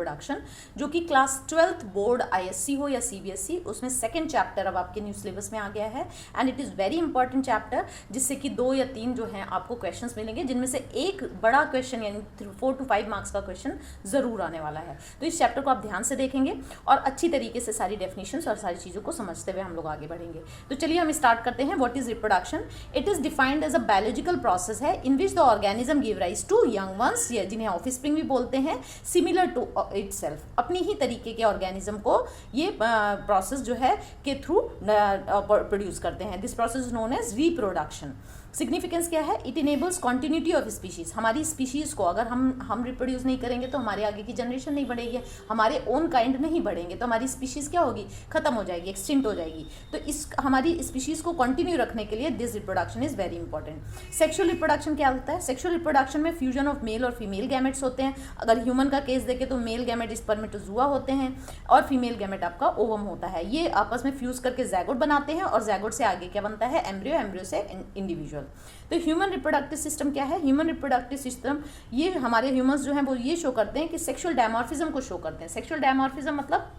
Reproduction, जो कि class 12th board ISC हो या CBSE, उसमें सेकेंड चैप्टर अब आपके न्यू सिलेबस में आ गया है and it is very important chapter, जिससे कि 2 या 3 जो हैं आपको क्वेश्चंस मिलेंगे, जिनमें से एक बड़ा क्वेश्चन यानी 4 to 5 मार्क्स का क्वेश्चन ज़रूर आने वाला है। तो इस चैप्टर को आप ध्यान से देखेंगे और अच्छी तरीके से सारी डेफिनेशंस और सारी चीज़ों को समझते हुए हम लोग आगे बढ़ेंगे। तो चलिए हम स्टार्ट करते हैं। What is reproduction? It is defined as a biological process है in which the organism give rise to young ones, जिन्हें ऑफस्प्रिंग भी बोलते हैं, सिमिलर टू इटसेल्फ, अपनी ही तरीके के ऑर्गेनिज्म को ये प्रोसेस जो है के थ्रू प्रोड्यूस करते हैं। This process is known as reproduction. Significance क्या है? It enables continuity of species. हमारी स्पीशीज़ को अगर हम रिप्रोड्यूस नहीं करेंगे तो हमारे आगे की जनरेशन नहीं बढ़ेगी, हमारे ओन काइंड नहीं बढ़ेंगे तो हमारी स्पीशीज़ क्या होगी? खत्म हो जाएगी, एक्सटिंक्ट हो जाएगी। तो इस हमारी स्पीशीज़ को कंटिन्यू रखने के लिए this reproduction is very important. Sexual reproduction क्या होता है? सेक्शुअल रिप्रोडक्शन में फ्यूजन ऑफ मेल और फीमेल गैमेट्स होते हैं। अगर ह्यूमन का केस देखें तो मेल गैमेट स्पर्मेटोजुआ होते हैं और फीमेल गैमेट आपका ओवम होता है। ये आपस में फ्यूज करके ज़ैगोट बनाते हैं और ज़ैगोट से आगे क्या बनता है? एम्ब्रियो, एम्ब्रियो से इंडिविजुअल। तो ह्यूमन रिप्रोडक्टिव सिस्टम क्या है? ह्यूमन रिप्रोडक्टिव सिस्टम ये हमारे ह्यूमंस जो हैं वो ये शो करते हैं कि सेक्सुअल डायमॉर्फिज्म को शो करते हैं। सेक्सुअल डायमॉर्फिज्म मतलब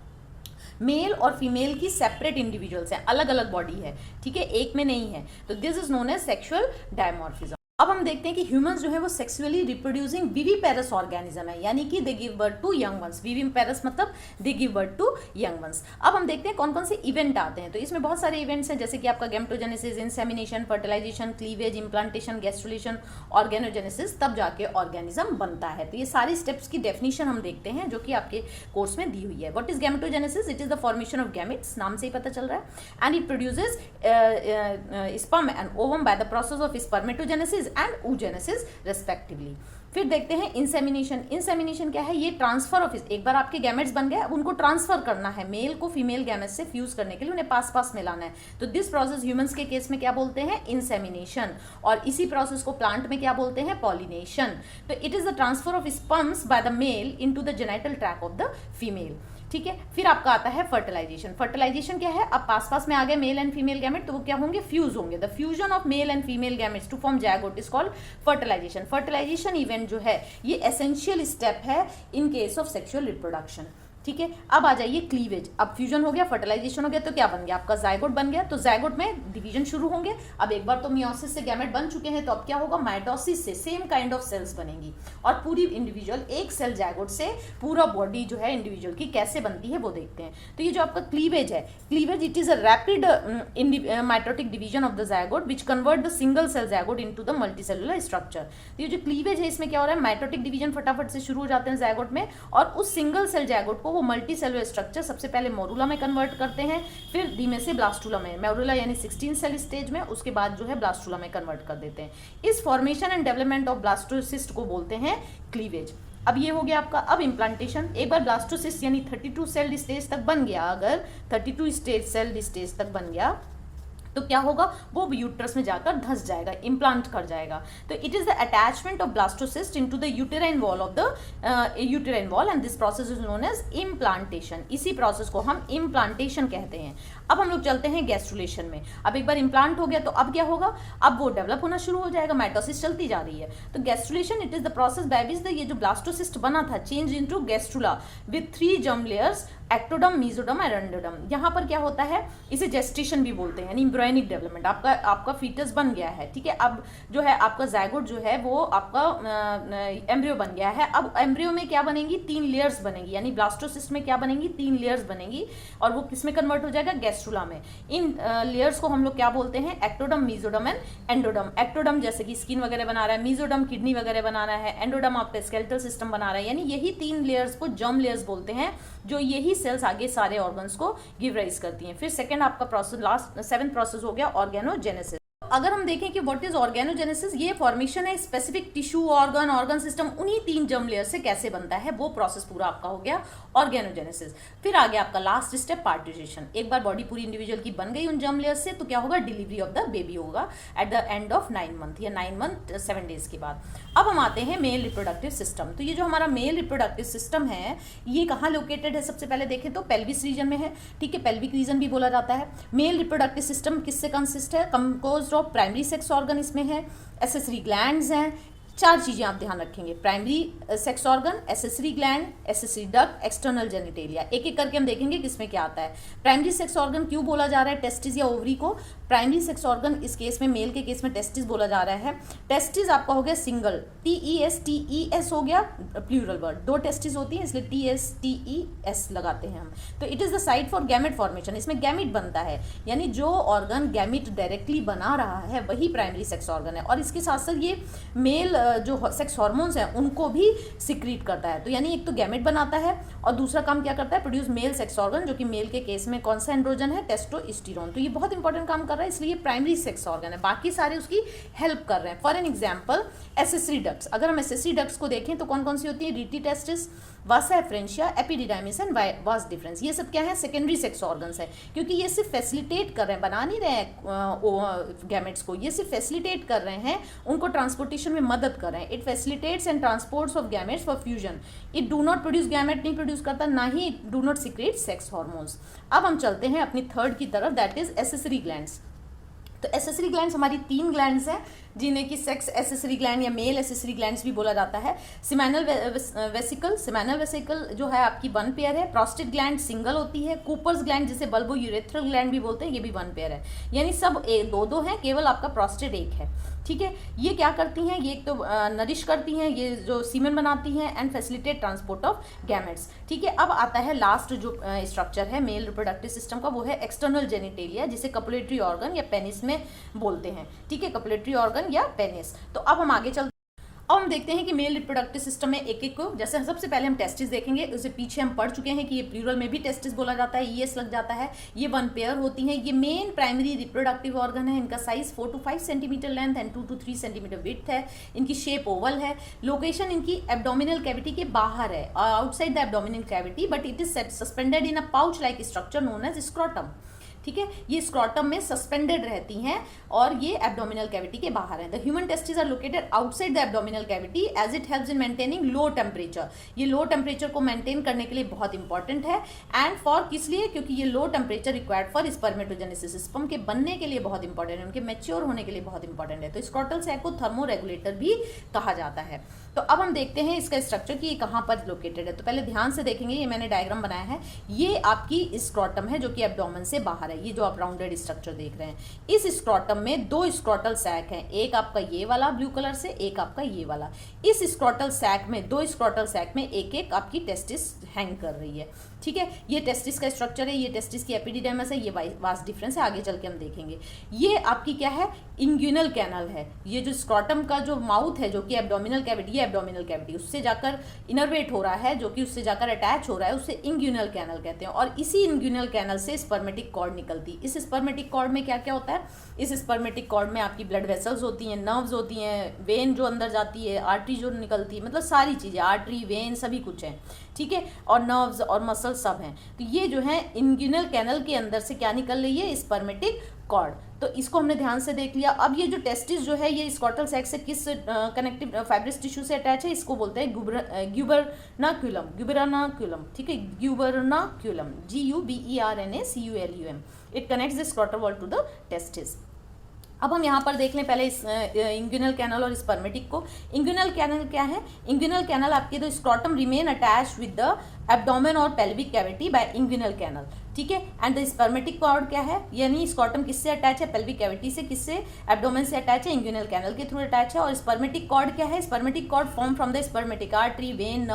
मेल और फीमेल की सेपरेट इंडिविजुअल्स हैं, अलग अलग बॉडी है, ठीक है, एक में नहीं है। तो this is known as sexual dimorphism. अब हम देखते हैं कि ह्यूमंस जो है वो सेक्सुअली रिप्रोड्यूसिंग विविपेरस ऑर्गेनिज्म है, यानी कि they give birth to young ones. Viviparous मतलब they give birth to young ones. अब हम देखते हैं कौन कौन से इवेंट आते हैं। तो इसमें बहुत सारे इवेंट्स हैं, जैसे कि आपका gametogenesis, insemination, fertilisation, cleavage, implantation, gastrulation, organogenesis, तब जाके ऑर्गेनिज्म बनता है। तो ये सारी स्टेप्स की डेफिनेशन हम देखते हैं जो कि आपके कोर्स में दी हुई है। What is gametogenesis? It is the formation of gametes, नाम से ही पता चल रहा है, and it produces sperm and ovum by the process of spermatogenesis and oogenesis respectively. फिर देखते हैं इंसेमिनेशन। इंसेमिनेशन क्या है? ये ट्रांसफर ऑफ, एक बार आपके गैमेट्स बन गए, अब उनको ट्रांसफर करना है, मेल को फीमेल गैमेट्स से फ्यूज करने के लिए उन्हें पास पास में लाना है। तो दिस प्रोसेस ह्यूमंस के केस में क्या बोलते हैं? इंसेमिनेशन। और इसी प्रोसेस को प्लांट में क्या बोलते हैं? पॉलिनेशन। तो it is the transfer of sperms by the male into the genital tract of the female, ठीक है। फिर आपका आता है फर्टिलाइजेशन। फर्टिलाइजेशन क्या है? अब पास पास में आ गए मेल एंड फीमेल गैमेट, तो वो क्या होंगे? फ्यूज होंगे। The fusion of male and female gametes to form zygote is called fertilisation. Fertilisation event जो है ये एसेंशियल स्टेप है in case of sexual reproduction, ठीक है। अब आ जाइए क्लीवेज। अब फ्यूजन हो गया, फर्टिलाइजेशन हो गया, तो क्या बन गया? आपका जायगोट बन गया। तो जायगोट में डिवीजन शुरू होंगे। अब एक बार तो मियोसिस से गैमेट बन चुके हैं, तो अब क्या होगा? माइटोसिस से सेम काइंड ऑफ सेल्स बनेंगी और पूरी इंडिविजुअल एक सेल जायगोट से पूरा बॉडी जो है इंडिविजुअल की कैसे बनती है वो देखते हैं। तो ये जो आपका क्लीवेज है, cleavage it is a rapid mitotic division of the zygote which convert the single cell zygote into the multicellular structure. तो ये जो क्लीवेज है इसमें क्या हो रहा है? माइटोटिक डिवीजन फटाफट से शुरू हो जाते हैं जायगोट में और उस सिंगल सेल जायगोट को वो मल्टी सेलुलर स्ट्रक्चर सबसे पहले मोरूला में कन्वर्ट करते हैं, फिर धीमे से ब्लास्टुला में, मोरूला यानी 16 सेल स्टेज में, उसके बाद जो है ब्लास्टुला में कन्वर्ट कर देते हैं। इस formation and development of blastocyst को बोलते हैं क्लीवेज। अब ये हो गया आपका। अब इम्प्लांटेशन। एक बार ब्लास्टोसिस्ट यानी 32 सेल स्टेज तक बन गया, अगर 32 सेल स्टेज तक बन गया तो क्या होगा? वो यूट्रस में जाकर धंस जाएगा, इम्प्लांट कर जाएगा। तो it is the attachment of blastocyst into the uterine wall of the uterine wall and this process is known as implantation. इसी प्रोसेस को हम इम्प्लांटेशन कहते हैं। अब हम लोग चलते हैं गैस्ट्रुलेशन में। अब एक बार इम्प्लांट हो गया तो अब क्या होगा? अब वो डेवलप होना शुरू हो जाएगा, माइटोसिस चलती जा रही है। तो gastrulation it is the process by which the ये जो ब्लास्टोसिस्ट बना था change into gastrula with 3 germ layers, ectoderm, mesoderm और एंडोडम। यहाँ पर क्या होता है? इसे जेस्टेशन भी बोलते हैं, यानी एम्ब्रियोनिक डेवलपमेंट। आपका फीटस बन गया है, ठीक है। अब जो है आपका जायगोट जो है वो आपका एम्ब्रियो बन गया है। अब एम्ब्रियो में क्या बनेंगी? 3 लेयर्स बनेंगी, यानी ब्लास्टोसिस्ट में क्या बनेंगी? 3 लेयर्स बनेंगी और वो किस में कन्वर्ट हो जाएगा? गैस्ट्रुला में। इन लेयर्स को हम लोग क्या बोलते हैं? Ectoderm, mesoderm and एंडोडम। एक्टोडम जैसे कि स्किन वगैरह बना रहा है, मीजोडम किडनी वगैरह बना रहा है, एंडोडम आपका स्केलेटल सिस्टम बना रहा है। यानी यही 3 लेयर्स को जर्म लेयर्स बोलते हैं, जो यही सेल्स आगे सारे ऑर्गन्स को गिव राइज करती हैं। फिर सेकंड आपका प्रोसेस, लास्ट 7th प्रोसेस हो गया ऑर्गेनोजेनेसिस। अगर हम देखें कि व्हाट इज ऑर्गेनोजेनेसिस, ये फॉर्मेशन है स्पेसिफिक टिश्यू, ऑर्गन सिस्टम, उन्हीं 3 जर्म लेयर से कैसे बनता है, वो प्रोसेस पूरा आपका हो गया ऑर्गेनोजेनेसिस। फिर आ गया आपका लास्ट स्टेप पार्टिशन। एक बार बॉडी पूरी इंडिविजुअल की बन गई उन जर्म लेयर से, तो क्या होगा? डिलीवरी ऑफ द बेबी होगा at the end of 9 month या 9 मंथ 7 डेज के बाद। अब हम आते हैं मेल रिप्रोडक्टिव सिस्टम। तो ये जो हमारा मेल रिप्रोडक्टिव सिस्टम है ये कहाँ लोकेटेड है? सबसे पहले देखें तो पेल्विस रीजन में है, ठीक है। पेल्विक रीजन भी बोला जाता है। मेल रिप्रोडक्टिव सिस्टम किससे कंसिस्ट है? Composed of primary sex organ इसमें है, एसेसरी ग्लैंड्स हैं, चार चीजें आप ध्यान रखेंगे, primary sex organ, accessory gland, accessory duct, external genitalia. एक एक करके हम देखेंगे किसमें क्या आता है। प्राइमरी सेक्स ऑर्गन क्यों बोला जा रहा है टेस्टिस या ओवरी को? प्राइमरी सेक्स ऑर्गन इस केस में, मेल के केस में टेस्टिस बोला जा रहा है। टेस्टिस आपका हो गया सिंगल, TES हो गया प्लूरल वर्ड, दो टेस्टिस होती हैं इसलिए TES लगाते हैं हम। तो it is the site for gamete formation, इसमें गैमेट बनता है, यानी जो ऑर्गन गैमेट डायरेक्टली बना रहा है वही प्राइमरी सेक्स ऑर्गन है। और इसके साथ साथ ये मेल जो सेक्स हार्मोन्स हैं उनको भी सिक्रीट करता है। तो यानी एक तो गैमेट बनाता है और दूसरा काम क्या करता है, प्रोड्यूस मेल सेक्स ऑर्गन, जो कि मेल के केस में कौन सा एंड्रोजन है, टेस्टोस्टेरोन। तो ये बहुत इंपॉर्टेंट काम कर रहा है, इसलिए प्राइमरी सेक्स ऑर्गन है, बाकी सारे उसकी हेल्प कर रहे हैं। For an example accessory ducts, अगर हम एसेसरी डक्ट्स को देखें तो कौन कौन सी होती है, rete testis, Vasa efferentia, epididymis and vas difference. ये सब क्या है, सेकेंडरी सेक्स ऑर्गन्स है, क्योंकि ये सिर्फ फैसिलिटेट कर रहे हैं, बना नहीं रहे हैं गैमेट्स को, ये सिर्फ फैसिलिटेट कर रहे हैं, उनको ट्रांसपोर्टेशन में मदद कर रहे हैं। It facilitates and transports of gametes for fusion. It do not produce gamete, नहीं प्रोड्यूस करता, ना ही do not secrete sex hormones. अब हम चलते हैं अपनी थर्ड की तरफ, दैट इज एसेसरी ग्लैंड्स। तो एसेसरी ग्लैंड्स हमारी 3 ग्लैंड्स हैं, जिन्हें कि सेक्स एसेसरी ग्लैंड या मेल एसेसरी ग्लैंड्स भी बोला जाता है। सिमेनल वेसिकल, सिमेनल वेसिकल जो है आपकी 1 पेयर है। प्रोस्टेट ग्लैंड सिंगल होती है। कूपर्स ग्लैंड जिसे बल्बो यूरेथ्रल ग्लैंड भी बोलते हैं, ये भी 1 पेयर है, यानी सब 2-2 हैं, केवल आपका प्रोस्टेट 1 है। ठीक है, ये क्या करती हैं, ये एक तो नरिश करती हैं, ये जो सीमेन बनाती हैं and facilitate transport of gametes. ठीक है, अब आता है लास्ट जो स्ट्रक्चर है मेल रिप्रोडक्टिव सिस्टम का, वो है एक्सटर्नल जेनिटेलिया, जिसे कपुलेटरी ऑर्गन या पेनिस में बोलते हैं। ठीक है, कपुलेटरी ऑर्गन या पेनिस। तो अब हम आगे चलते, अब हम देखते हैं कि मेल रिप्रोडक्टिव सिस्टम में एक एक को, जैसे सबसे पहले हम टेस्टिस देखेंगे, उससे पीछे हम पढ़ चुके हैं कि ये प्लूरल में भी टेस्टिस बोला जाता है, ES लग जाता है। ये 1 पेयर होती हैं, ये मेन प्राइमरी रिप्रोडक्टिव ऑर्गन है। इनका size 4 to 5 centimetre length and 2 to 3 centimetre width है। इनकी शेप ओवल है। लोकेशन इनकी एब्डोमिनल कैविटी के बाहर है, outside the abdominal cavity, but it is suspended in a pouch like structure known as scrotum. ठीक है, ये स्क्रॉटम में सस्पेंडेड रहती हैं और ये एब्डोमिनल कैविटी के बाहर है। The human testis are located outside the abdominal cavity as it helps in maintaining low temperature. ये लो टेम्परेचर को मेंटेन करने के लिए बहुत इंपॉर्टेंट है। एंड फॉर किस लिए, क्योंकि ये low temperature required for spermatogenesis, sperm के बनने के लिए बहुत इंपॉर्टेंट है, उनके मैच्योर होने के लिए बहुत इंपॉर्टेंट है। तो स्क्रॉटल सैक को थर्मो रेगुलेटर भी कहा जाता है। तो अब हम देखते हैं इसका स्ट्रक्चर कि ये कहाँ पर लोकेटेड है। तो पहले ध्यान से देखेंगे, ये मैंने डायग्राम बनाया है, ये आपकी स्क्रॉटम है जो कि एब्डोमेन से बाहर है। ये जो आप राउंडेड स्ट्रक्चर देख रहे हैं, इस स्क्रॉटम में 2 स्क्रॉटल सैक हैं, एक आपका ये वाला ब्लू कलर से, एक आपका ये वाला। इस स्क्रॉटल सैक में, 2 स्क्रॉटल सैक में एक एक आपकी टेस्टिस हैंग कर रही है। ठीक है, ये टेस्टिस का स्ट्रक्चर है, ये टेस्टिस की एपिडिडर्मिस है, ये वास डिफरेंस है, आगे चल के हम देखेंगे। ये आपकी क्या है, इंग्यूनल कैनल है। ये जो स्क्रॉटम का जो माउथ है, जो कि एब्डोमिनल कैविटी, ये एब्डोमिनल कैविटी उससे जाकर इनर्वेट हो रहा है, जो कि उससे जाकर अटैच हो रहा है, उससे इंग्यूनल कैनल कहते हैं। और इसी इंग्यूनल कैनल से स्पर्मेटिक कॉर्ड निकलती। इस स्पर्मेटिक कॉर्ड में क्या क्या होता है, इस स्पर्मेटिक कॉर्ड में आपकी ब्लड वेसल्स होती हैं, नर्व्स होती हैं, वेन जो अंदर जाती है, आर्टरी जो निकलती है, मतलब सारी चीज़ें, आर्टरी, वेन सभी कुछ है। ठीक है, और नर्व्स और मसल सब हैं। तो ये जो है इंग्यूनल कैनल के अंदर से क्या निकल रही है, स्पर्मेटिक कॉर्ड। तो इसको हमने ध्यान से देख लिया। अब ये जो टेस्टिस जो है, ये स्क्रॉटल सैक से किस कनेक्टिव फाइब्रस टिश्यू से अटैच है, इसको बोलते हैं ग्यूबरनाक्यूलम, ग्यूबरनाक्यूलम। ठीक है, gubernaculum, GUBERNACULUM। It connects the scrotal wall to the testis. अब हम यहाँ पर देख लें पहले इस इंग्यूनल कैनल और स्पर्मेटिक को। इंग्यूनल कैनल क्या है, इंग्यूनल कैनल आपके तो scrotum remain attach with the abdomen और पेल्विक कैविटी बाय इंग्यूनल कैनल। ठीक है, एंड द स्पर्मेटिक कॉर्ड क्या है, यानी स्क्रॉटम किससे अटैच है, पेल्विक कैविटी से, किससे, एब्डोमेन से अटैच है, इंग्यूनल कैनल के थ्रू अटैच है। और स्पर्मेटिक कॉर्ड क्या है, spermatic cord form from the spermatic artery, vein,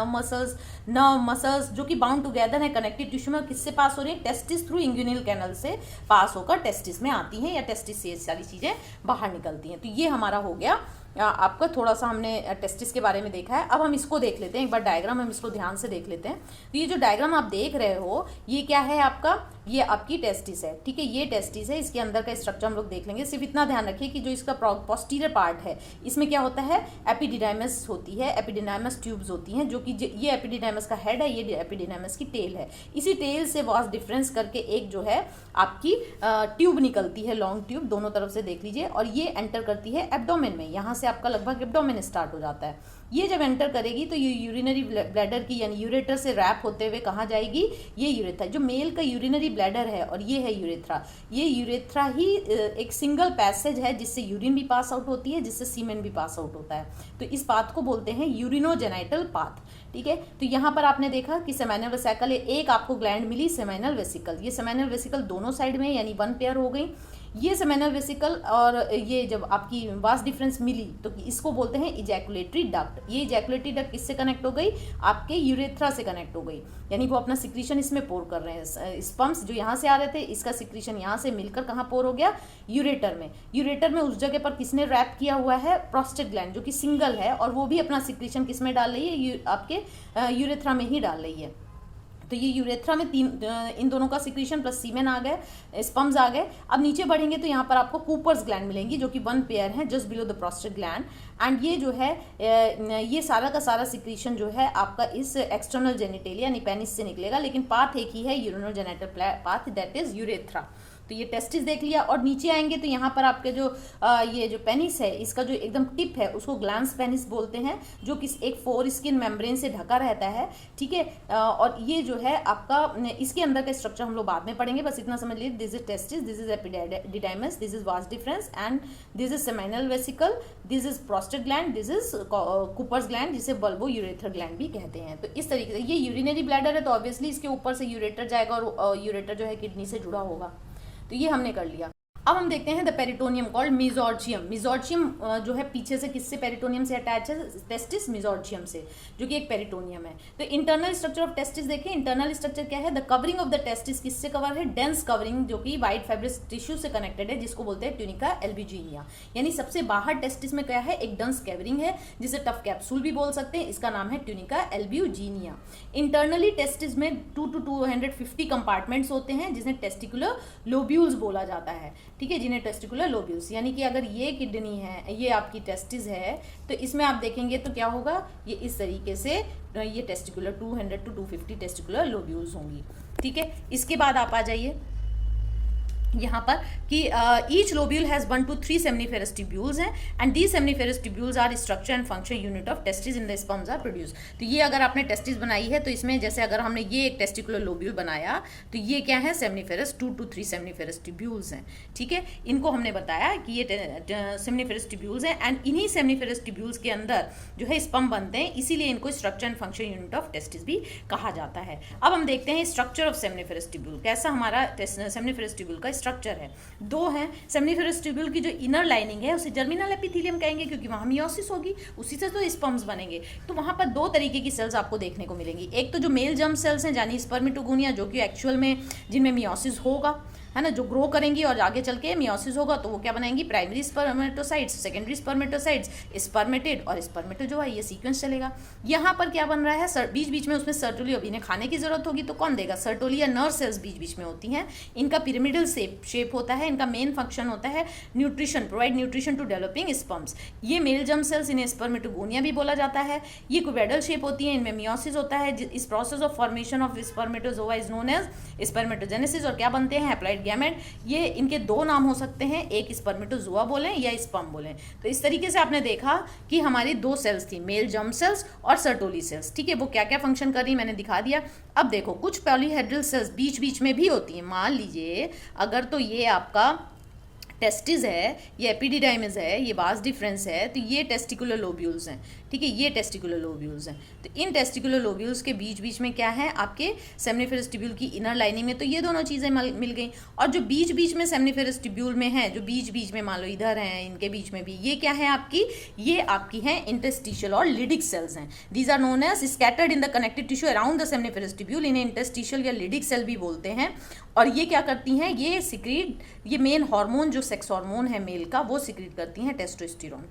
nerve muscles जो कि बाउंड टुगेदर है कनेक्टिव टिश्यू में, किससे पास हो रही है, टेस्टिस थ्रू इंग्यूनल कैनल से पास होकर टेस्टिस में आती हैं, या टेस्टिस से सारी चीज़ें बाहर निकलती हैं। तो ये हमारा हो गया आपका, थोड़ा सा हमने टेस्टिस के बारे में देखा है। अब हम इसको देख लेते हैं, एक बार डायग्राम हम इसको ध्यान से देख लेते हैं। तो ये जो डायग्राम आप देख रहे हो, ये क्या है आपका, ये आपकी टेस्टिस है। ठीक है, ये टेस्टिस है, इसके अंदर का स्ट्रक्चर हम लोग देख लेंगे। सिर्फ इतना ध्यान रखिए कि जो इसका पोस्टीरियर पार्ट है, इसमें क्या होता है, एपिडिडाइमस होती है, एपिडिडाइमस ट्यूब्स होती हैं, जो कि ये एपिडिडाइमस का हेड है, ये एपिडिडाइमस की टेल है। इसी टेल से वास डिफरेंस करके एक जो है आपकी ट्यूब निकलती है, लॉन्ग ट्यूब, दोनों तरफ से देख लीजिए, और ये एंटर करती है एब्डोमेन में। यहाँ से आपका लगभग एब्डोमेन स्टार्ट हो जाता है। ये जब एंटर करेगी तो ये यूरिनरी ब्लैडर की यानी यूरेटर से रैप होते हुए कहाँ जाएगी, ये यूरेथ्रा, जो मेल का यूरिनरी ब्लैडर है और ये है यूरेथ्रा, ये यूरेथ्रा ही एक सिंगल पैसेज है जिससे यूरिन भी पास आउट होती है, जिससे सीमेन भी पास आउट होता है। तो इस पाथ को बोलते हैं यूरिनोजेनाइटल पाथ। ठीक है, तो यहाँ पर आपने देखा कि सेमाइनल वेसिकल, एक आपको ग्लैंड मिली सेमाइनल वेसिकल, ये सेमाइनल वेसिकल दोनों साइड में यानी वन पेयर हो गई। ये सेमाइनल वेसिकल और ये जब आपकी वास डिफरेंस मिली तो इसको बोलते हैं इजैकुलेटरी डक्ट। ये इजैकुलेटरी डक्ट किससे कनेक्ट हो गई, आपके यूरेथ्रा से कनेक्ट हो गई, यानी वो अपना सिक्रीशन इसमें पोर कर रहे हैं। स्पर्म्स जो यहाँ से आ रहे थे, इसका सिक्रीशन यहाँ से मिलकर कहाँ पोर हो गया, यूरेटर में। यूरेटर में उस जगह पर किसने रैप किया हुआ है, प्रोस्टेट ग्लैंड, जो कि सिंगल है और वो भी अपना सिक्रीशन किस में डाल रही है, आपके यूरेथ्रा में ही डाल रही है। तो ये यूरेथ्रा में इन दोनों का सिक्रीशन प्लस सीमेन आ गए, स्पर्म्स आ गए। अब नीचे बढ़ेंगे तो यहाँ पर आपको कूपर्स ग्लैंड मिलेंगी जो कि वन पेयर हैं just below the prostate gland. And ये जो है ये सारा का सारा सिक्रीशन जो है आपका इस एक्सटर्नल जेनिटेलिया यानी पेनिस से निकलेगा, लेकिन पाथ एक ही है, urinogenital path, that is urethra. तो ये टेस्टिस देख लिया। और नीचे आएंगे तो यहाँ पर आपके जो ये जो पेनिस है, इसका जो एकदम टिप है उसको ग्लैंस पेनिस बोलते हैं, जो कि एक फोर स्किन मेम्ब्रेन से ढका रहता है। ठीक है, और ये जो है आपका इसके अंदर का स्ट्रक्चर हम लोग बाद में पढ़ेंगे, बस इतना समझ लीजिए। This is testis, this is epididymis, this is vas deferens and this is seminal vesicle, this is prostate gland, this is Cowper's gland, जिसे बल्बो यूरेथर ग्लैंड भी कहते हैं। तो इस तरीके से ये यूरिनरी ब्लैडर है तो ऑब्वियसली इसके ऊपर से यूरेटर जाएगा और यूरेटर जो है किडनी से जुड़ा होगा। तो ये हमने कर लिया। अब हम देखते हैं द पेरिटोनियम कॉल्ड मिजोर्चियम। मिजोर्चियम जो है पीछे से किससे पेरिटोनियम से अटैच है, टेस्टिस मिजोर्चियम से, जो कि एक पेरिटोनियम है। तो इंटरनल स्ट्रक्चर ऑफ टेस्टिस देखें, इंटरनल स्ट्रक्चर क्या है, the covering of the testis किससे कवर है, डेंस कवरिंग, जो कि वाइट फाइब्रस टिश्यू से कनेक्टेड है, जिसको बोलते हैं ट्यूनिका एल्ब्यूजिनिया। यानी सबसे बाहर टेस्टिस में क्या है, एक डेंस कवरिंग है जिसे टफ कैप्सूल भी बोल सकते हैं, इसका नाम है ट्यूनिका एल्ब्यूजिनिया। इंटरनली टेस्टिस में 2 to 250 कंपार्टमेंट्स होते हैं जिन्हें टेस्टिकुलर लोब्यूल्स बोला जाता है। ठीक है, जिन्हें टेस्टिकुलर लोब्यूल्स, यानी कि अगर ये किडनी है, ये आपकी टेस्टिस है, तो इसमें आप देखेंगे तो क्या होगा, ये इस तरीके से ये टेस्टिकुलर 200 to 250 टेस्टिकुलर लोब्यूल्स होंगी। ठीक है, इसके बाद आप आ जाइए यहाँ पर कि each lobule has 1 to 3 seminiferous tubules हैं and the seminiferous tubules are structure and function unit of testis in the sperms are produce. तो ये अगर आपने टेस्टिस बनाई है तो इसमें जैसे अगर हमने ये एक टेस्टिकुलर लोब्यूल बनाया तो ये क्या है, सेमनीफेरस 2 to 3 सेमनीफेरस ट्यूब्यूल्स हैं। ठीक है, इनको हमने बताया कि ये सेमनीफेरस ट्यूब्यूल्स हैं एंड इन्हीं सेमनीफेरस ट्यूब्यूल्स के अंदर जो है स्पर्म बनते हैं, इसीलिए इनको structure and function unit of testis भी कहा जाता है। अब हम देखते हैं स्ट्रक्चर ऑफ सेमनीफेरस ट्यूब्यूल, कैसा हमारा सेमनीफेरस ट्यूब्यूल का स्ट्रक्चर है। दो हैं, सेमनीफेरस ट्यूब्यूल की जो इनर लाइनिंग है उसे जर्मिनल एपिथेलियम कहेंगे क्योंकि वहाँ मियोसिस होगी, उसी से तो स्पर्म्स बनेंगे। तो वहाँ पर दो तरीके की सेल्स आपको देखने को मिलेंगी, एक तो जो मेल जर्म सेल्स हैं यानी स्पर्मेटोगोनिया, जो कि एक्चुअल में जिनमें मियोसिस होगा, है ना, जो ग्रो करेंगी और आगे चल के मियोसिस होगा तो वो क्या बनाएंगी, primary spermatocytes, secondary spermatocytes, spermatid और स्पर्मेटोजोआ, ये सीक्वेंस चलेगा। यहाँ पर क्या बन रहा है, बीच बीच में उसमें सर्टोली, अब इन्हें खाने की जरूरत होगी तो कौन देगा, सर्टोली या नर्व सेल्स बीच बीच में होती हैं। इनका पिरामिडल शेप होता है, इनका मेन फंक्शन होता है nutrition, provide nutrition to developing sperms. ये मेल जर्म सेल्स, इन्हें स्पर्मेटोगोनिया भी बोला जाता है। ये क्यूबेडल शेप होती है, इनमें मियोसिस होता है। इस process of formation of spermatozoa is known as spermatogenesis. और क्या बनते हैं, हैप्लॉइड गैमेट। ये इनके दो नाम हो सकते हैं, एक स्पर्मेटोजोआ बोलें या स्पर्म बोलें। तो इस तरीके से आपने देखा कि हमारी दो सेल्स थी, मेल जर्म सेल्स और सर्टोली सेल्स। ठीक है, वो क्या क्या फंक्शन कर रही मैंने दिखा दिया। अब देखो कुछ पॉलीहेड्रल सेल्स बीच बीच में भी होती हैं। मान लीजिए अगर तो ये आपका टेस्टिस है, ये एपिडिडाइमिस है, ये वास डिफरेंस है, तो ये टेस्टिकुलर लोब्यूल्स हैं। ठीक है, ये टेस्टिकुलर लोब्यूल्स हैं। तो इन टेस्टिकुलर लोब्यूल्स के बीच बीच में क्या है, आपके सेमनीफेरस ट्यूब्यूल की इनर लाइनिंग में तो ये दोनों चीज़ें मिल गई। और जो बीच बीच में सेमनीफेरस ट्यूब्यूल में है, जो बीच बीच में मान लो इधर हैं, इनके बीच में भी ये क्या है आपकी, ये आपकी हैं इंटरस्टिशियल और लिडिक सेल्स हैं। These are known as scattered in the connective tissue around the seminiferous tubule, इन्हें इंटरस्टिशियल या लिडिक सेल भी बोलते हैं। और ये क्या करती हैं, ये सिक्रीट, ये मेन हार्मोन जो सेक्स हार्मोन है मेल का, वो सिक्रीट करती हैं टेस्टोस्टेरोन।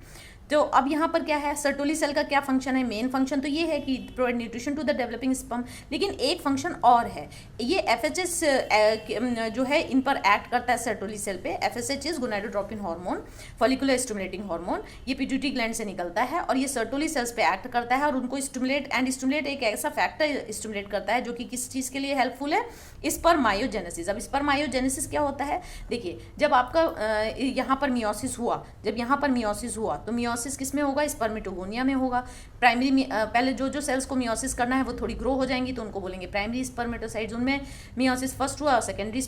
तो अब यहाँ पर क्या है, सर्टोली सेल का क्या फंक्शन है, मेन फंक्शन तो ये है कि provide nutrition to the developing sperm. लेकिन एक फंक्शन और है, ये एफएचएस जो है इन पर एक्ट करता है सर्टोली सेल पे। FSH is gonadotropin hormone, follicular stimulating hormone. ये पिट्यूटरी ग्लैंड से निकलता है और ये सर्टोली सेल्स पे एक्ट करता है और उनको स्टिमुलेट एक ऐसा फैक्टर स्टिमुलेट करता है जो कि किस चीज़ के लिए हेल्पफुल है, स्पर्मायोजेनेसिस। अब स्पर्मायोजेनेसिस क्या होता है, देखिए जब आपका यहाँ पर मियोसिस हुआ, जब यहाँ पर मियोसिस हुआ तो मियोसिस मियोसिस किस में होगा, स्पर्मेटोगोनिया में होगा। प्राइमरी पहले जो सेल्स को मियोसिस करना है वो थोड़ी ग्रो हो जाएंगी तो उनको बोलेंगे प्राइमरी स्पर्मेटोसाइट्स। उनमें मियोसिस फर्स्ट हुआ, सेकेंडरी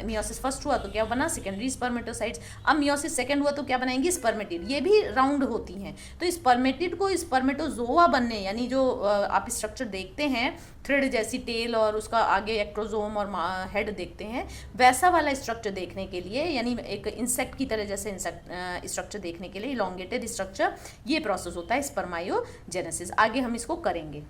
मियोसिस फर्स्ट हुआ तो क्या बना, सेकेंडरी स्पर्मेटोसाइट्स। अब मियोसिस सेकेंड हुआ तो क्या बनाएंगी, स्पर्मेटिड। ये भी राउंड होती हैं। तो स्पर्मेटिड को स्पर्मेटोजोआ बनने, यानी जो आप स्ट्रक्चर देखते हैं थ्रेड जैसी टेल और उसका आगे एक्ट्रोजोम और हेड देखते हैं, वैसा वाला स्ट्रक्चर देखने के लिए, यानी एक इंसेक्ट की तरह जैसे इंसेक्ट स्ट्रक्चर देखने के लिए इलॉन्गेटेड स्ट्रक्चर, ये प्रोसेस होता है स्पर्मायोजेनेसिस। आगे हम इसको करेंगे।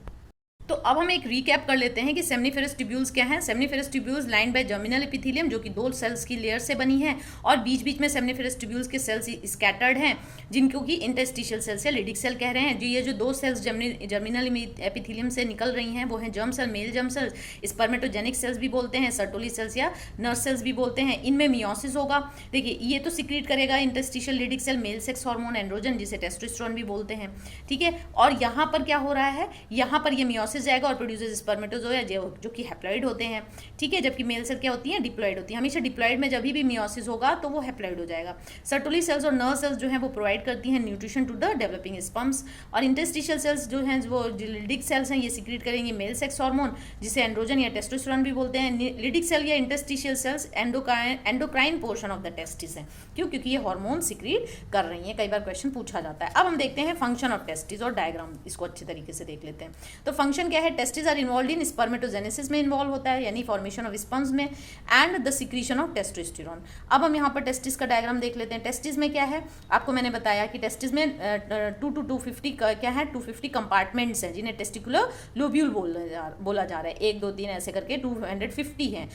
तो अब हम एक रिकैप कर लेते हैं कि सेमनीफेरस ट्यूब्यूल्स क्या हैं। Seminiferous tubules lined by germinal epithelium, जो कि 2 सेल्स की लेयर से बनी है, और बीच बीच में सेमनीफेरस ट्यूब्यूल्स के सेल्स स्कैटर्ड हैं, जिनको कि इंटरस्टिशियल सेल्स या लिडिक सेल कह रहे हैं। जो ये जो 2 सेल्स जर्मिनल एपिथेलियम से निकल रही हैं वो हैं germ cell, male germ cells, spermatogenic cells भी बोलते हैं, सर्टोली सेल्स या नर्स सेल्स भी बोलते हैं। इनमें मियोसिस होगा। देखिए ये तो सिक्रीट करेगा interstitial Leydig cell male sex hormone androgen, जिसे टेस्टोस्टेरोन भी बोलते हैं, ठीक है। और यहाँ पर क्या हो रहा है, यहाँ पर ये मियोसिस जाएगा और प्रोड्यूसेस स्पर्मेटोजोआ जो कि हैप्लॉइड होते हैं, ठीक है। जबकि मेल सेल क्या होती हैं, डिप्लॉइड होती है। हमेशा डिप्लॉइड में जब भी मियोसिस होगा तो वो हैप्लॉइड हो जाएगा। सर्टोली सेल्स और नर्व सेल्स जो हैं वो प्रोवाइड करती हैं nutrition to the developing sperms, और इंटरस्टिशियल सेल्स जो हैं वो लिडिक सेल्स हैं, ये सिक्रीट करेंगे मेल सेक्स हार्मोन, जिसे एंड्रोजन या टेस्टोस्टेरोन भी बोलते हैं। लिडिक सेल या interstitial cells endocrine portion of the testis हैं। क्यों, क्योंकि ये हार्मोन सिक्रीट कर रही हैं। कई बार क्वेश्चन पूछा जाता है। अब हम देखते हैं फंक्शन ऑफ टेस्टिस और डायग्राम इसको अच्छे तरीके से देख लेते हैं। तो फंक्शन क्या है, testis are involve in spermatogenesis में इन्वॉल्व होता है, यानी फॉर्मेशन ऑफ स्पर्म्स में, and the secretion of testosterone. अब हम यहाँ पर टेस्टिस का डायग्राम देख लेते हैं। टेस्टिस में क्या है, आपको मैंने बताया कि टेस्टिस में 2 to 250 क्या है, 250 कंपार्टमेंट्स हैं, जिन्हें टेस्टिकुलर लोब्यूल बोला जा रहा है। 1 2 3 ऐसे करके 250 हैं।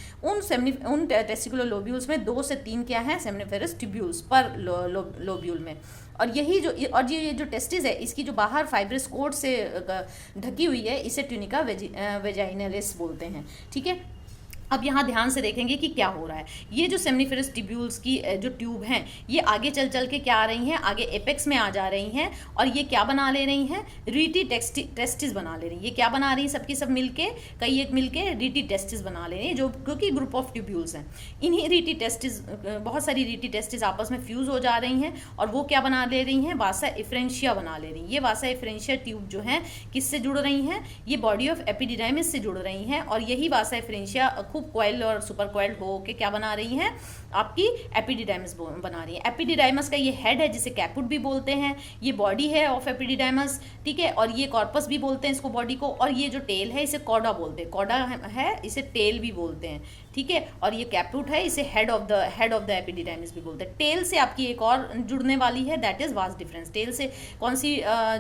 उन टेस्टिकुलर लोब्यूल्स में 2 से 3 क्या है, सेमनीफेरस ट्यूब्यूल्स पर लोब्यूल में। और ये जो टेस्टिस है, इसकी जो बाहर फाइब्रस कोट से ढकी हुई है, इसे ट्यूनिका वेजाइनलिस बोलते हैं, ठीक है। अब यहाँ ध्यान से देखेंगे कि क्या हो रहा है। ये जो सेमनीफेरस ट्यूब्यूल्स की जो ट्यूब हैं, ये आगे चल चल के क्या आ रही हैं, आगे एपेक्स में आ जा रही हैं, और ये क्या बना ले रही हैं, रीटी टेस्टिस बना ले रही हैं। ये क्या बना रही हैं, सबकी सब मिलके, कई एक मिलके रीटी टेस्टिस बना ले रही हैं, जो क्योंकि ग्रुप ऑफ ट्यूब्यूल्स हैं। इन्हीं रीटी टेस्टिस, बहुत सारी रीटी टेस्टिस आपस में फ्यूज हो जा रही हैं, और वो क्या बना ले रही हैं, वासा एफरेंशिया बना ले रही हैं। ये वासा एफरेंशिया ट्यूब जो हैं किससे जुड़ रही हैं, ये बॉडी ऑफ एपिडिडाइमिस से जुड़ रही हैं, और यही वासा एफरेंशिया खूब कॉइल और सुपर कॉइल्ड हो के क्या बना रही हैं, आपकी एपिडिडाइमस बना रही है। एपिडिडाइमस का ये हेड है, जिसे कैपुट भी बोलते हैं, ये बॉडी है ऑफ एपिडिडाइमस, ठीक है। और ये कॉर्पस भी बोलते हैं इसको बॉडी को, और ये जो टेल है इसे कॉडा बोलते हैं, कॉडा है इसे टेल भी बोलते हैं, ठीक है। और ये कैपुट है, इसे हेड ऑफ द एपिडिडाइमस भी बोलते हैं। टेल से आपकी एक और जुड़ने वाली है, that is vas deferens. Tail से कौन सी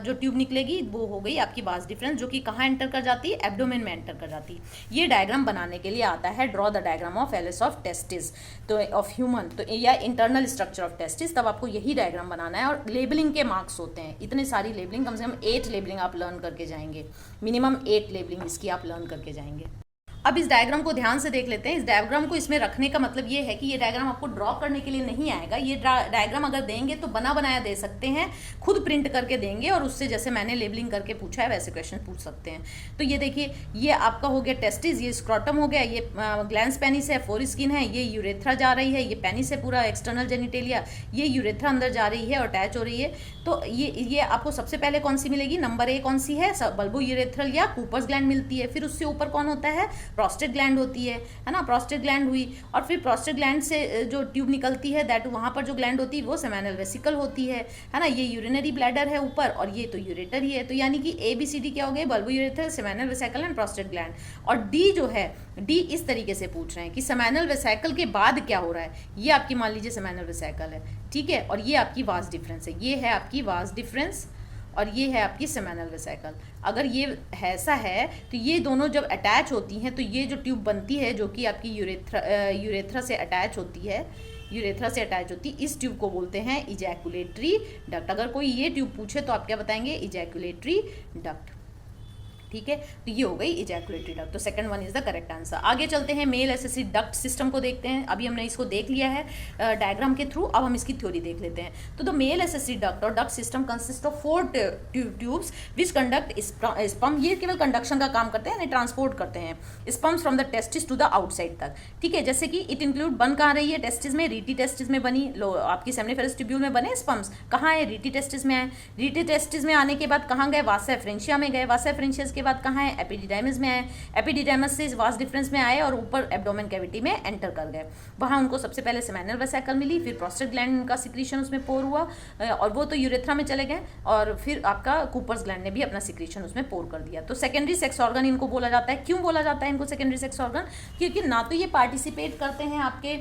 जो ट्यूब निकलेगी, वो हो गई आपकी वास डिफरेंस, जो कि कहाँ एंटर कर जाती है, एब्डोमेन में एंटर कर जाती है। ये डायग्राम बनाने के लिए आता है, draw the diagram of L S of testis, तो ऑफ ह्यूमन, तो या इंटरनल स्ट्रक्चर ऑफ टेस्टिस, तब आपको यही डायग्राम बनाना है। और लेबलिंग के मार्क्स होते हैं, इतनी सारी लेबलिंग, कम से कम 8 लेबलिंग आप लर्न करके जाएंगे, मिनिमम 8 लेबलिंग इसकी आप लर्न करके जाएंगे। अब इस डायग्राम को ध्यान से देख लेते हैं। इस डायग्राम को इसमें रखने का मतलब ये है कि ये डायग्राम आपको ड्रॉ करने के लिए नहीं आएगा। ये डायग्राम अगर देंगे तो बना बनाया दे सकते हैं, खुद प्रिंट करके देंगे, और उससे जैसे मैंने लेबलिंग करके पूछा है वैसे क्वेश्चन पूछ सकते हैं। तो ये देखिए, ये आपका हो गया टेस्टिस, ये स्क्रोटम हो गया, ये ग्लैंस पेनिस है, फोरस्किन है, ये यूरेथ्रा जा रही है, ये पेनिस है पूरा एक्सटर्नल जेनिटेलिया, ये यूरेथ्रा अंदर जा रही है और अटैच हो रही है। तो ये आपको सबसे पहले कौन सी मिलेगी, नंबर ए कौन सी है, बल्बो यूरेथ्रल या कूपर्स ग्लैंड मिलती है। फिर उससे ऊपर कौन होता है, प्रोस्टेट ग्लैंड होती है ना, प्रोस्टेट ग्लैंड हुई। और फिर प्रोस्टेट ग्लैंड से जो ट्यूब निकलती है, दैट वहाँ पर जो ग्लैंड होती है वो सेमिनल वेसिकल होती है ना। ये यूरिनरी ब्लैडर है ऊपर, और ये तो यूरेटर ही है। तो यानी कि ABCD क्या हो गए, bulbo urethral, seminal vesicle and prostate gland. और डी जो है, डी इस तरीके से पूछ रहे हैं कि सेमिनल वेसिकल के बाद क्या हो रहा है। ये आपकी मान लीजिए सेमिनल वेसिकल है, ठीक है, और ये आपकी वास डिफरेंस है, ये है आपकी वास डिफरेंस, और ये है आपकी सेमिनल वेसिकल। अगर ये ऐसा है तो ये दोनों जब अटैच होती हैं तो ये जो ट्यूब बनती है, जो कि आपकी यूरेथ्रा से अटैच होती है, यूरेथ्रा से अटैच होती है, इस ट्यूब को बोलते हैं इजैकुलेटरी डक्ट। अगर कोई ये ट्यूब पूछे तो आप क्या बताएंगे, इजैकुलेटरी डक्ट, ठीक है, तो ये हो गई इजैकुलेटरी डक्ट, तो second one is the correct answer. आगे चलते हैं, मेल एसेसरी डक्ट सिस्टम को देखते हैं। अभी हमने इसको देख लिया है डायग्राम के थ्रू, अब हम इसकी थ्योरी देख लेते हैं। तो द मेल एसेसरी डक्ट और duct system consist of 4 tubes which conduct sperm, ये केवल कंडक्शन का काम करते हैं, यानी ट्रांसपोर्ट करते हैं sperms from the testis to the outside तक। ठीक है, जैसे कि इट इंक्लूड, बन कहाँ रही है, टेस्टिस में, रीटी टेस्टिस में बनी, आपकी सेमनीफेरस ट्यूब्यूल में बने स्पर्म्स, कहाँ है, रीटी टेस्टिस में आए। रीटी टेस्टिस में आने के बाद कहाँ गए, वासा एफरेंशिया में गए, वासा एफरेंशिया के बाद कहाँ है, एपिडिडाइमस में आए, एपिडिडाइमस से वास डिफरेंस में आए और ऊपर एब्डोमेन कैविटी में एंटर कर गए। वहाँ उनको सबसे पहले सेमेनल वेसिकल मिली, फिर प्रोस्टेट ग्लैंड का सिक्रीशन उसमें पोर हुआ और वो तो यूरेथ्रा में चले गए, और फिर आपका कूपर्स ग्लैंड ने भी अपना सिक्रीशन उसमें पोर कर दिया। तो सेकेंडरी सेक्स ऑर्गन इनको बोला जाता है। क्यों बोला जाता है इनको सेकेंडरी सेक्स ऑर्गन? क्योंकि ना तो ये पार्टिसिपेट करते हैं आपके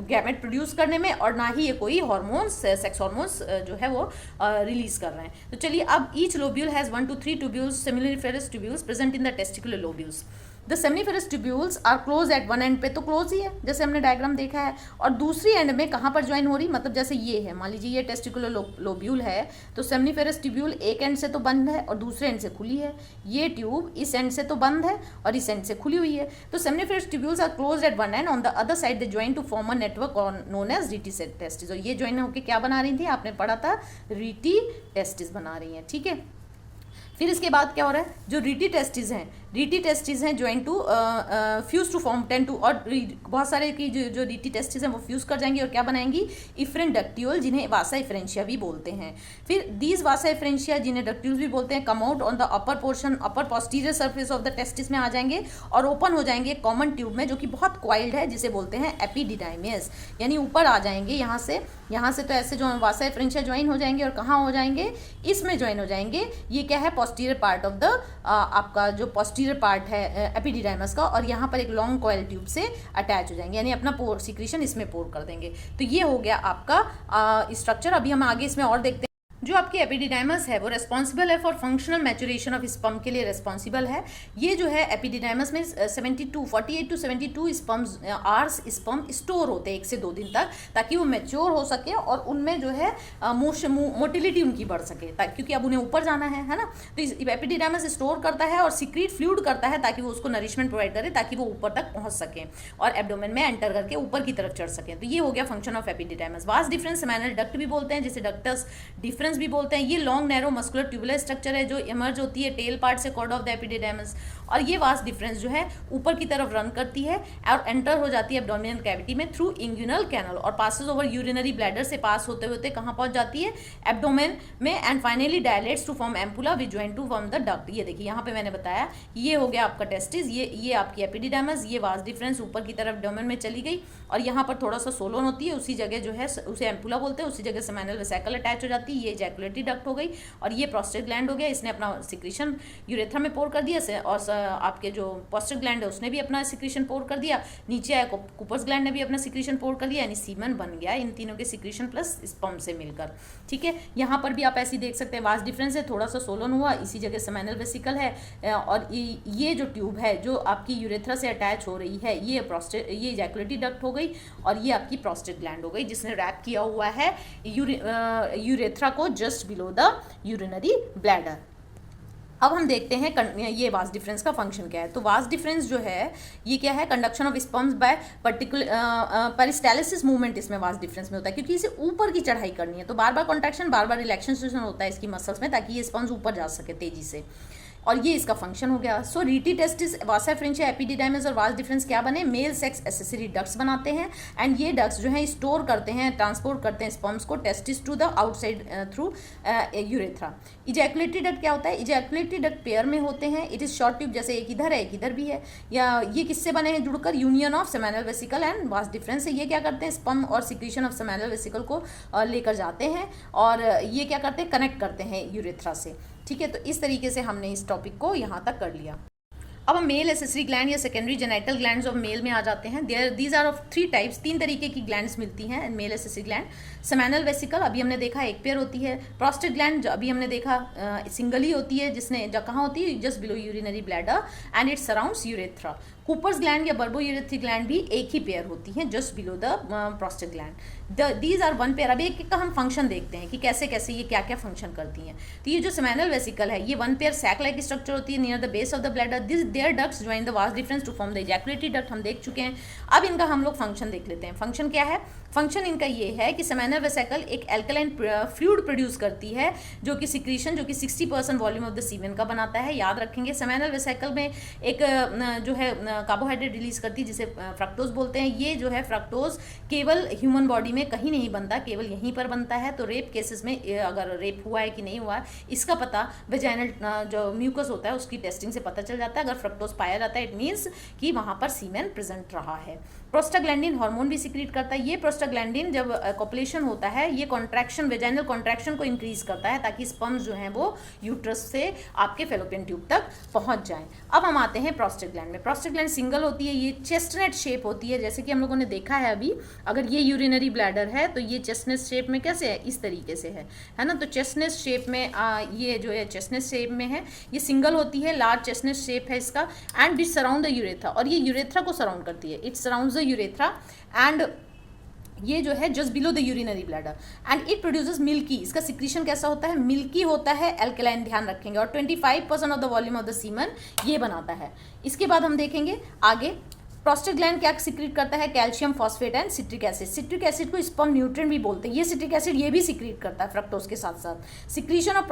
गैमेट प्रोड्यूस करने में, और ना ही ये कोई हॉर्मोन्स, सेक्स हॉर्मोन्स जो है वो रिलीज कर रहे हैं। तो चलिए, अब each lobule has 1 to 3 tubules, seminiferous tubules present in the testicular lobules. The seminiferous tubules are close at one end पे, तो क्लोज ही है जैसे हमने डायग्राम देखा है, और दूसरी एंड में कहाँ पर ज्वाइन हो रही, मतलब जैसे ये है, मान लीजिए ये टेस्टिकुलर लोब्यूल है, तो सेमनीफेरस ट्यूब्यूल एक एंड से तो बंद है और दूसरे एंड से खुली है, ये ट्यूब इस एंड से तो बंद है और इस एंड से खुली हुई है। तो seminiferous tubules are close at one end, on the other side they join to form a network known as rete testis, और ये ज्वाइन होकर क्या बना रही थी, आपने पढ़ा था, रीटी टेस्टिस बना रही हैं। ठीक है, फिर इसके बाद क्या हो रहा है, जो रीटी टेस्टिस हैं join to fuse to form 10 to, और बहुत सारे की जो रीटी टेस्टिस हैं वो फ्यूज कर जाएंगी और क्या बनाएंगी, इफरेंट डक्ट्यूल, जिन्हें वासा इफरेंशिया भी बोलते हैं। फिर दीज वासा इफरेंशिया, जिन्हें डक्ट्यूल्स भी बोलते हैं, come out on the upper portion, upper posterior surface of the testis में आ जाएंगे और ओपन हो जाएंगे कॉमन ट्यूब में, जो कि बहुत क्वाइल्ड है, जिसे बोलते हैं एपिडिडाइमियस, यानी ऊपर आ जाएंगे यहाँ से तो ऐसे जो वासा इफरेंशिया ज्वाइन हो जाएंगे और कहाँ हो जाएंगे, इसमें ज्वाइन हो जाएंगे। ये क्या है, पोस्टीरियर पार्ट ऑफ द आपका जो पोस्टीरियर पार्ट है एपिडिडाइमस का, और यहाँ पर एक लॉन्ग कॉइल ट्यूब से अटैच हो जाएंगे, यानी अपना पोर सिक्रीशन इसमें पोर कर देंगे। तो ये हो गया आपका स्ट्रक्चर। अभी हम आगे इसमें और देखते हैं। जो आपकी एपिडिडाइमस है वो रिस्पॉन्सिबल है for functional maturation of sperm के लिए रिस्पॉन्सिबल है। ये जो है एपिडिडाइमस में 48 to 72 स्पर्म स्टोर होते हैं 1 से 2 दिन तक, ताकि वो मैच्योर हो सके और उनमें जो है मोटिलिटी उनकी बढ़ सके, क्योंकि अब उन्हें ऊपर जाना है ना। तो एपिडिडाइमस स्टोर करता है और सिक्रीट फ्लूइड करता है ताकि वो उसको नरिशमेंट प्रोवाइड करे, ताकि वो ऊपर तक पहुंच सके और एब्डोमेन में एंटर करके ऊपर की तरफ चढ़ सके। तो ये हो गया function of epididymis. Vas deferens seminal duct भी बोलते हैं, जिसे डक्टस डिफरेंस भी बोलते हैं। ये long narrow muscular tubular structure है जो इमर्ज होती है टेल पार्ट से कॉर्ड ऑफ द एपिडिडाइमस, और ये वास डिफरेंस जो है ऊपर की तरफ रन करती है और एंटर हो जाती है एब्डोमिनल कैविटी में थ्रू इंग्यूनल कैनल, और पासेस ओवर यूरिनरी ब्लैडर से पास होते होते कहाँ पहुंच जाती है, एब्डोमेन में, and finally dilates to form ampulla which join to form the duct. ये देखिए यहाँ पे मैंने बताया, ये हो गया आपका टेस्टिस, ये आपकी एपिडिडाइमस, ये वास डिफरेंस ऊपर की तरफ एब्डोमेन में चली गई, और यहाँ पर थोड़ा सा सोलोन होती है, उसी जगह जो है उसे एम्पुला बोलते हैं, उसी जगह सेमेनल वेसिकल अटैच हो जाती है, ये इजैकुलेटरी डक्ट हो गई, और ये प्रोस्टेट ग्लैंड हो गया, इसने अपना सिक्रीशन यूरेथ्रा में पोर कर दिया, और आपके जो प्रोस्टेट ग्लैंड है उसने भी अपना सिक्रीशन पोर कर दिया, नीचे आया कूपर्स ग्लैंड ने भी अपना सिक्रीशन पोर कर दिया, यानी सीमन बन गया इन तीनों के सिक्रीशन प्लस स्पर्म से मिलकर। ठीक है, यहाँ पर भी आप ऐसे देख सकते हैं, वास डिफरेंस है, थोड़ा सा सोलन हुआ, इसी जगह सेमेनल वेसिकल है, और ये जो ट्यूब है जो आपकी यूरेथ्रा से अटैच हो रही है, ये इजैकुलेटरी डक्ट हो गई, और ये आपकी प्रोस्टेट ग्लैंड हो गई, जिसने रैप किया हुआ है यूरेथ्रा को just below the urinary bladder. अब हम देखते हैं ये वास डिफरेंस का फंक्शन क्या है। तो वास डिफरेंस जो है ये क्या है, conduction of sperms by particular peristalsis movement इसमें वास डिफरेंस में होता है, क्योंकि इसे ऊपर की चढ़ाई करनी है, तो बार बार कॉन्ट्रैक्शन, बार बार रिलैक्सेशन होता है इसकी मसल्स में, ताकि ये स्पर्म्स ऊपर जा सके तेजी से, और ये इसका फंक्शन हो गया। सो रीटी टेस्टिस, वासा एफरेंशिया, एपिडिडाइमस और वास डिफरेंस क्या बने, मेल सेक्स एसेसरी डक्ट्स बनाते हैं, एंड ये डक्ट्स जो है स्टोर करते हैं, ट्रांसपोर्ट करते हैं स्पर्म्स को testis to the outside through urethra. Ejaculatory duct क्या होता है, इजैकुलेटरी डक्ट पेयर में होते हैं, इट इज शॉर्ट ट्यूब, जैसे एक इधर है एक इधर भी है, या ये किससे बने हैं जुड़कर, union of seminal vesicle and vas deferens से। ये क्या करते हैं, स्पर्म और सिक्रीशन ऑफ सेमेनल वेसिकल को लेकर जाते हैं, और ये क्या करते हैं, कनेक्ट करते हैं यूरेथ्रा से। ठीक है, तो इस तरीके से हमने इस टॉपिक को यहाँ तक कर लिया। अब हम मेल एसेसरी ग्लैंड या secondary genital glands of male में आ जाते हैं। दीज आर ऑफ 3 टाइप्स, 3 तरीके की ग्लैंड्स मिलती हैं male accessory gland. Seminal vesicle, अभी हमने देखा एक पेयर होती है। प्रोस्टेट ग्लैंड, अभी हमने देखा सिंगल ही होती है, जिसने कहाँ होती है, just below urinary bladder and it surrounds urethra. Cowper's gland या बर्बोयूरेथ्रिक ग्लैंड भी एक ही पेयर होती हैं, just below the prostate gland. These are 1 pair. अब एक का हम फंक्शन देखते हैं कि कैसे कैसे ये क्या क्या फंक्शन करती हैं। तो ये जो सेमेनल वेसिकल है, ये 1 पेयर सैक लाइक स्ट्रक्चर होती है near the base of the bladder. This their ducts join the vas deferens to form the ejaculatory duct, हम देख चुके हैं। अब इनका हम लोग फंक्शन देख लेते हैं। फंक्शन क्या है? फंक्शन इनका ये है कि सेमेनल वेसिकल एक एल्कलाइन फ्लूइड प्रोड्यूस करती है, जो कि सिक्रीशन, जो कि 60% वॉल्यूम ऑफ द सीमेन का बनाता है। याद रखेंगे, सेमेनल वेसिकल में एक जो है कार्बोहाइड्रेट रिलीज करती है, जिसे फ्रक्टोज बोलते हैं। ये जो है फ्रक्टोज केवल ह्यूमन बॉडी में कहीं नहीं बनता, केवल यहीं पर बनता है। तो रेप केसेस में अगर रेप हुआ है कि नहीं हुआ है, इसका पता वेजाइनल जो म्यूकस होता है उसकी टेस्टिंग से पता चल जाता है। अगर फ्रक्टोज पाया जाता है, इट मीन्स कि वहाँ पर सीमेन प्रेजेंट रहा है। प्रोस्टाग्लैंडिन हार्मोन भी सिक्रीट करता है। ये प्रोस्टाग्लैंडिन जब कॉपुलेशन होता है, ये कॉन्ट्रैक्शन, वेजाइनल कॉन्ट्रैक्शन को इंक्रीज करता है, ताकि स्पर्म्स जो हैं वो यूट्रस से आपके फेलोपियन ट्यूब तक पहुंच जाएं। अब हम आते हैं प्रोस्टेट ग्लैंड में। प्रोस्टेट ग्लैंड सिंगल होती है, ये चेस्टनट शेप होती है, जैसे कि हम लोगों ने देखा है अभी। अगर ये यूरिनरी ब्लैडर है तो ये चेस्टनट शेप में कैसे है, इस तरीके से है ना। तो चेस्टनट शेप में ये जो है चेस्टनट शेप में है, ये सिंगल होती है, लार्ज चेस्टनट शेप है इसका। And it surround the urethra, और ये यूरेथ्रा को सराउंड करती है। It surrounds the urethra and ये जो है just below the urinary bladder and it produces milky. इसका सिक्रीशन कैसा होता है? मिल्की होता है, एल्कलाइन, ध्यान रखेंगे। और 25% of the volume of the semen ये बनाता है। इसके बाद हम देखेंगे आगे प्रोस्टेट ग्लैंड क्या सिक्रीट करता है? Calcium phosphate and citric acid. Citric acid को स्पर्म न्यूट्रिएंट भी बोलते हैं। ये सिट्रिक एसिड ये भी सिक्रीट करता है फ्रक्टोज के साथ साथ। सिक्रीशन ऑफ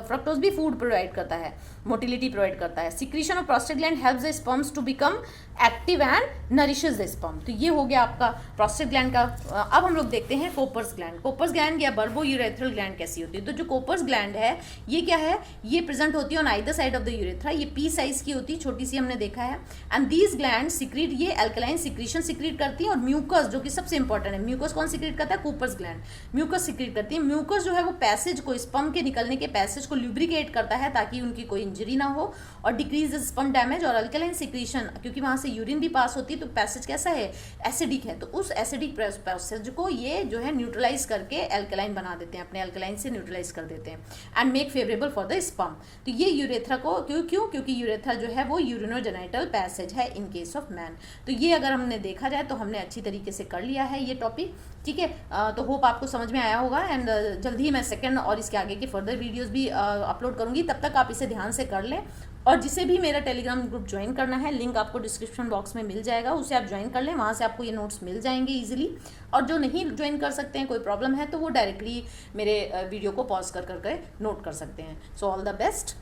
फ्रक्टोज भी फूड प्रोवाइड करता है, मोटिलिटी प्रोवाइड करता है। Secretion of prostate gland helps the sperms to become active and nourishes the sperm. तो ये हो गया आपका प्रोस्टेट ग्लैंड का। अब हम लोग देखते हैं कोपर्स ग्लैंड। कोपर्स ग्लैंड या बर्बोयूरेथ्रल ग्लैंड कैसी होती है? तो जो कोपर्स ग्लैंड है ये क्या है? ये प्रेजेंट होती है on either side of the urethra. ये पी साइज की होती है, छोटी सी हमने देखा है। एंड दीज ग्लैंड सिक्रीट, ये एल्कलाइन सिक्रीशन सिक्रीट करती है। और म्यूकस, जो कि सबसे इंपॉर्टेंट है, म्यूकस कौन सिक्रीट करता है? कोपर्स ग्लैंड म्यूकस सिक्रीट करती है। म्यूकस जो है वो पैसेज को, स्पर्म के निकलने के पैसेज को ल्यूब्रिकेट करता है, ताकि उनकी कोई इंजरी ना हो, और डिक्रीज स्पर्म डैमेज। और अल्कलाइन सिक्रीशन, क्योंकि वहां से यूरिन भी पास होती है, तो पैसेज कैसा है? एसिडिक है। तो उस एसिडिक पैसेज को ये जो है न्यूट्रलाइज करके एल्कलाइन बना देते हैं, अपने एल्कलाइन से न्यूट्रलाइज कर देते हैं and make favourable for the sperm. तो ये यूरेथ्रा को क्योंकि यूरेथ्रा जो है वो यूरिनोजेनाइटल पैसेज है इन केस ऑफ मैन। तो ये अगर हमने देखा जाए तो हमने अच्छी तरीके से कर लिया है ये टॉपिक, ठीक है। तो होप आपको समझ में आया होगा। एंड जल्दी ही मैं सेकंड और इसके आगे की फर्दर वीडियोस भी अपलोड करूंगी, तब तक आप इसे ध्यान से कर लें। और जिसे भी मेरा टेलीग्राम ग्रुप ज्वाइन करना है, लिंक आपको डिस्क्रिप्शन बॉक्स में मिल जाएगा, उसे आप ज्वाइन कर लें, वहाँ से आपको ये नोट्स मिल जाएंगे इजीली। और जो नहीं ज्वाइन कर सकते हैं, कोई प्रॉब्लम है, तो वो डायरेक्टली मेरे वीडियो को पॉज कर करके नोट कर सकते हैं। So all the best.